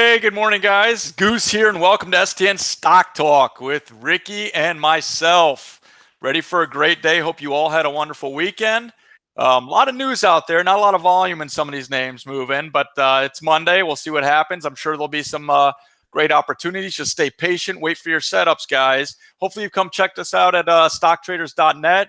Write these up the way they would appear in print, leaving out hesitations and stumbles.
Hey, good morning, guys. Goose here, and welcome to STN Stock Talk with Ricky and myself. Ready for a great day. Hope you all had a wonderful weekend. A lot of news out there, not a lot of volume in some of these names moving, but it's Monday. We'll see what happens. I'm sure there'll be some great opportunities. Just stay patient. Wait for your setups, guys. Hopefully, you come check us out at stocktraders.net.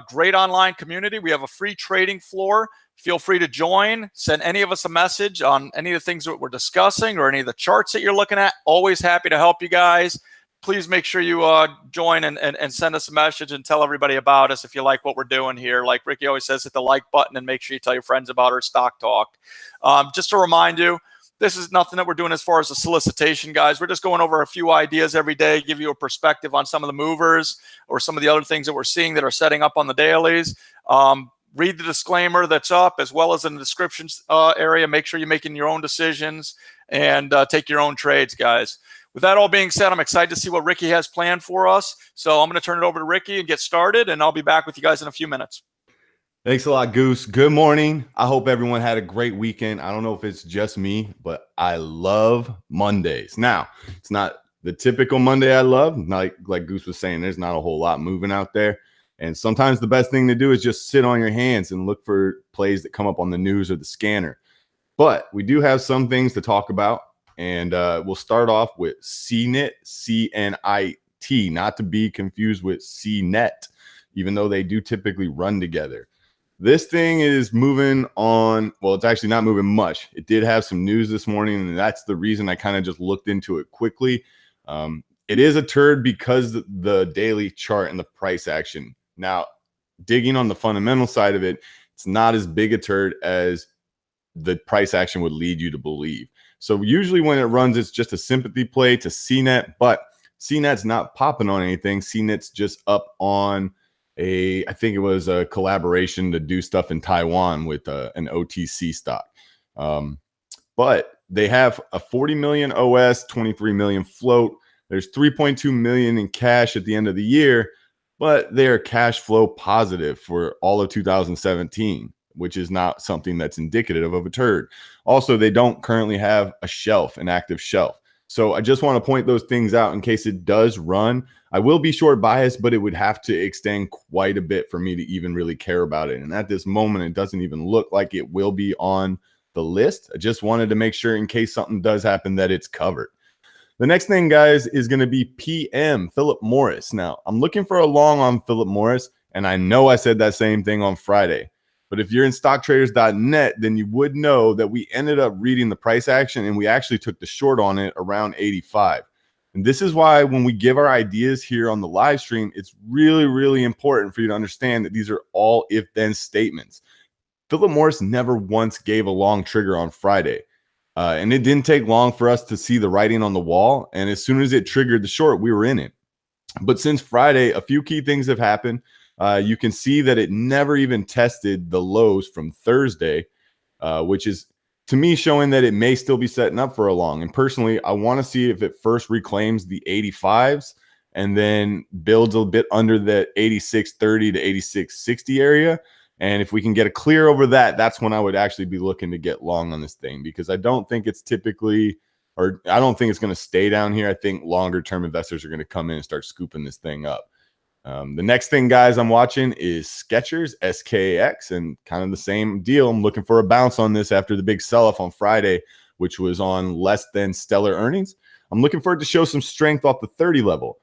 Great online community. We have a free trading floor. Feel free to join. Send any of us a message on any of the things that we're discussing or any of the charts that you're looking at. Always happy to help you guys. Please make sure you join and send us a message and tell everybody about us if you like what we're doing here. Like Ricky always says, hit the like button and make sure you tell your friends about our Stock Talk. Just to remind you, this is nothing that we're doing as far as a solicitation, guys. We're just going over a few ideas every day, give you a perspective on some of the movers or some of the other things that we're seeing that are setting up on the dailies. Read the disclaimer that's up as well as in the description area. Make sure you're making your own decisions and take your own trades, guys. With that all being said, I'm excited to see what Ricky has planned for us. So I'm going to turn it over to Ricky and get started, and I'll be back with you guys in a few minutes. Thanks a lot, Goose. Good morning. I hope everyone had a great weekend. I don't know if it's just me, but I love Mondays. Now, it's not the typical Monday I love. Like Goose was saying, there's not a whole lot moving out there. And sometimes the best thing to do is just sit on your hands and look for plays that come up on the news or the scanner. But we do have some things to talk about. And we'll start off with CNIT, CNIT, not to be confused with CNET, even though they do typically run together. This thing is moving on. Well, it's actually not moving much. It did have some news this morning, and that's the reason I kind of just looked into it quickly. It is a turd because the daily chart and the price action. Now, digging on the fundamental side of it, it's not as big a turd as the price action would lead you to believe. So usually when it runs, it's just a sympathy play to CNET, but CNET's not popping on anything. CNET's just up on I think it was a collaboration to do stuff in Taiwan with an OTC stock. But they have a 40 million OS, 23 million float. There's 3.2 million in cash at the end of the year, but they are cash flow positive for all of 2017, which is not something that's indicative of a turd. Also, they don't currently have a shelf, an active shelf. So I just want to point those things out in case it does run. I will be short biased, but it would have to extend quite a bit for me to even really care about it. And at this moment, it doesn't even look like it will be on the list. I just wanted to make sure in case something does happen that it's covered. The next thing, guys, is going to be PM, Philip Morris. Now, I'm looking for a long on Philip Morris, and I know I said that same thing on Friday. But if you're in stocktraders.net, then you would know that we ended up reading the price action, and we actually took the short on it around 85. And this is why when we give our ideas here on the live stream, it's really, really important for you to understand that these are all if-then statements. Philip Morris never once gave a long trigger on Friday. And it didn't take long for us to see the writing on the wall. And as soon as it triggered the short, we were in it. But since Friday, a few key things have happened. You can see that it never even tested the lows from Thursday, which is, to me, showing that it may still be setting up for a long. And personally, I want to see if it first reclaims the 85s and then builds a bit under the 86.30 to 86.60 area. And if we can get a clear over that, that's when I would actually be looking to get long on this thing, because I don't think it's typically, or I don't think it's going to stay down here. I think longer term investors are going to come in and start scooping this thing up. The next thing, guys, I'm watching is Skechers, SKX, and kind of the same deal. I'm looking for a bounce on this after the big sell-off on Friday, which was on less than stellar earnings. I'm looking for it to show some strength off the 30 level.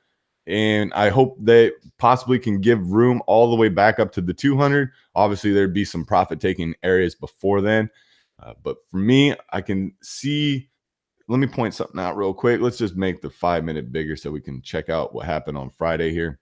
And I hope that possibly can give room all the way back up to the 200. Obviously, there'd be some profit-taking areas before then. But for me, I can see, let me point something out real quick. Let's just make the 5-minute bigger so we can check out what happened on Friday here.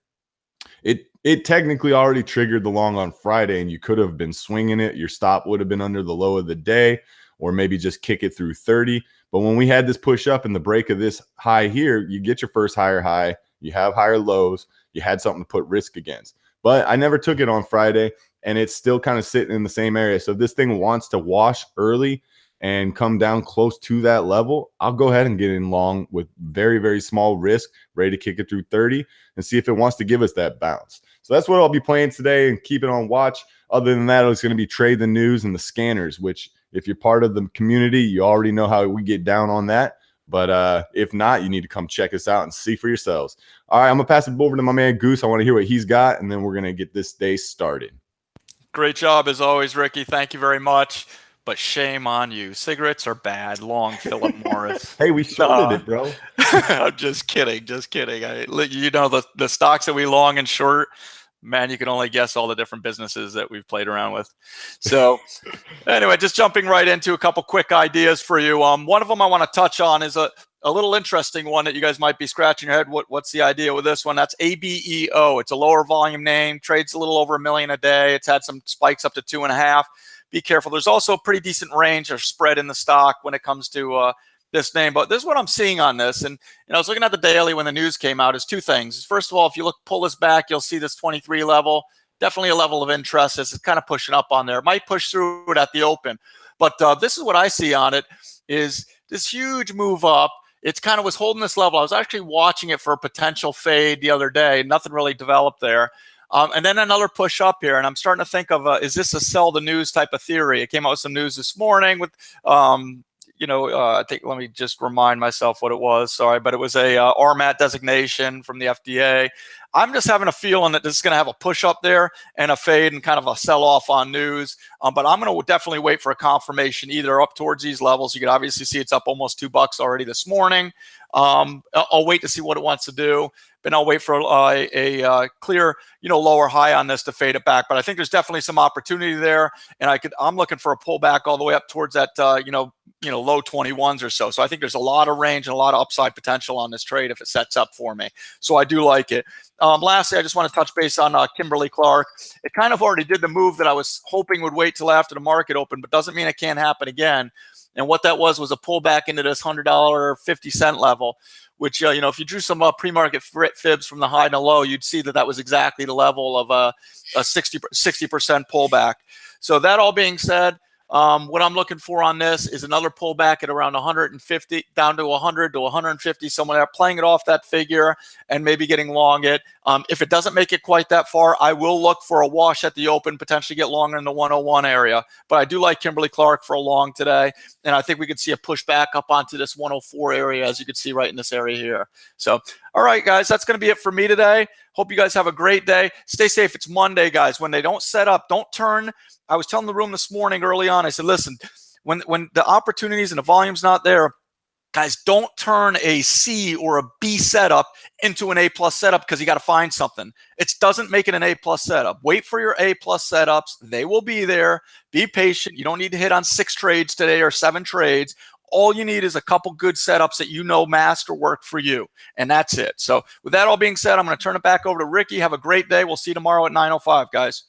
It technically already triggered the long on Friday, and you could have been swinging it. Your stop would have been under the low of the day, or maybe just kick it through 30. But when we had this push up in the break of this high here, you get your first higher high. You have higher lows. You had something to put risk against. But I never took it on Friday, and it's still kind of sitting in the same area. So if this thing wants to wash early and come down close to that level, I'll go ahead and get in long with very, very small risk, ready to kick it through 30 and see if it wants to give us that bounce. So that's what I'll be playing today and keep it on watch. Other than that, it's going to be trade the news and the scanners, which If you're part of the community, you already know how we get down on that. But if not, you need to come check us out and see for yourselves. All right, I'm going to pass it over to my man Goose. I want to hear what he's got, and then we're going to get this day started. Great job as always, Ricky. Thank you very much. But shame on you. Cigarettes are bad. Long Philip Morris. Hey, we shorted it, bro. I'm just kidding. Just kidding. The stocks that we long and short, man, you can only guess all the different businesses that we've played around with. So anyway, just jumping right into a couple quick ideas for you. One of them I want to touch on is a little interesting one that you guys might be scratching your head. What's the idea with this one? That's ABEO. It's a lower volume name, trades a little over $1 million a day. It's had some spikes up to 2.5. Be careful. There's also a pretty decent range or spread in the stock when it comes to this name. But this is what I'm seeing on this. And I was looking at the daily when the news came out. Is two things. First of all, if you pull this back, you'll see this 23 level. Definitely a level of interest. It's kind of pushing up on there. It might push through it at the open. But this is what I see on it is this huge move up. It's kind of was holding this level. I was actually watching it for a potential fade the other day. Nothing really developed there. And then another push up here. And I'm starting to think of, is this a sell the news type of theory? It came out with some news this morning with, I think, let me just remind myself what it was. Sorry, but it was a RMAT designation from the FDA. I'm just having a feeling that this is going to have a push up there and a fade and kind of a sell off on news. But I'm going to definitely wait for a confirmation either up towards these levels. You could obviously see it's up almost $2 already this morning. I'll wait to see what it wants to do. Then I'll wait for a clear, lower high on this to fade it back. But I think there's definitely some opportunity there, and I'm looking for a pullback all the way up towards that, low 21s or so. So I think there's a lot of range and a lot of upside potential on this trade if it sets up for me. So I do like it. Lastly, I just want to touch base on Kimberly-Clark. It kind of already did the move that I was hoping would wait till after the market opened, but doesn't mean it can't happen again. And what that was a pullback into this $100.50 level, which, if you drew some pre-market fibs from the high and the low, you'd see that was exactly the level of a 60% pullback. So that all being said, what I'm looking for on this is another pullback at around 150 down to 100 to 150, somewhere there, playing it off that figure and maybe getting long it. If it doesn't make it quite that far, I will look for a wash at the open, potentially get longer in the 101 area. But I do like Kimberly-Clark for a long today, and I think we could see a push back up onto this 104 area, as you can see right in this area here. So, all right, guys, that's going to be it for me today. Hope you guys have a great day. Stay safe. It's Monday, guys. When they don't set up, don't turn. I was telling the room this morning early on, I said, listen, when the opportunities and the volume's not there, guys, don't turn a C or a B setup into an A+ setup because you got to find something. It doesn't make it an A+ setup. Wait for your A+ setups. They will be there. Be patient. You don't need to hit on 6 trades today or 7 trades. All you need is a couple good setups that master work for you, and that's it. So with that all being said, I'm going to turn it back over to Ricky. Have a great day. We'll see you tomorrow at 9:05, guys.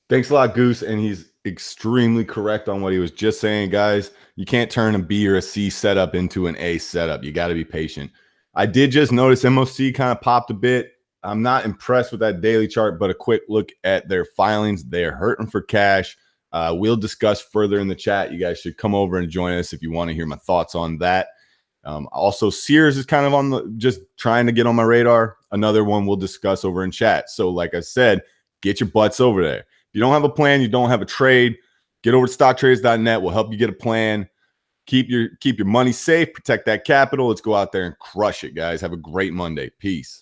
Thanks a lot, Goose. And he's extremely correct on what he was just saying, guys. You can't turn a B or a C setup into an A setup. You got to be patient. I did just notice MOC kind of popped a bit. I'm not impressed with that daily chart, but a quick look at their filings. They're hurting for cash. We'll discuss further in the chat. You guys should come over and join us if you want to hear my thoughts on that. Also, Sears is kind of just trying to get on my radar. Another one we'll discuss over in chat. So like I said, get your butts over there. If you don't have a plan, you don't have a trade, get over to stocktraders.net. We'll help you get a plan. Keep your money safe, protect that capital. Let's go out there and crush it, guys. Have a great Monday. Peace.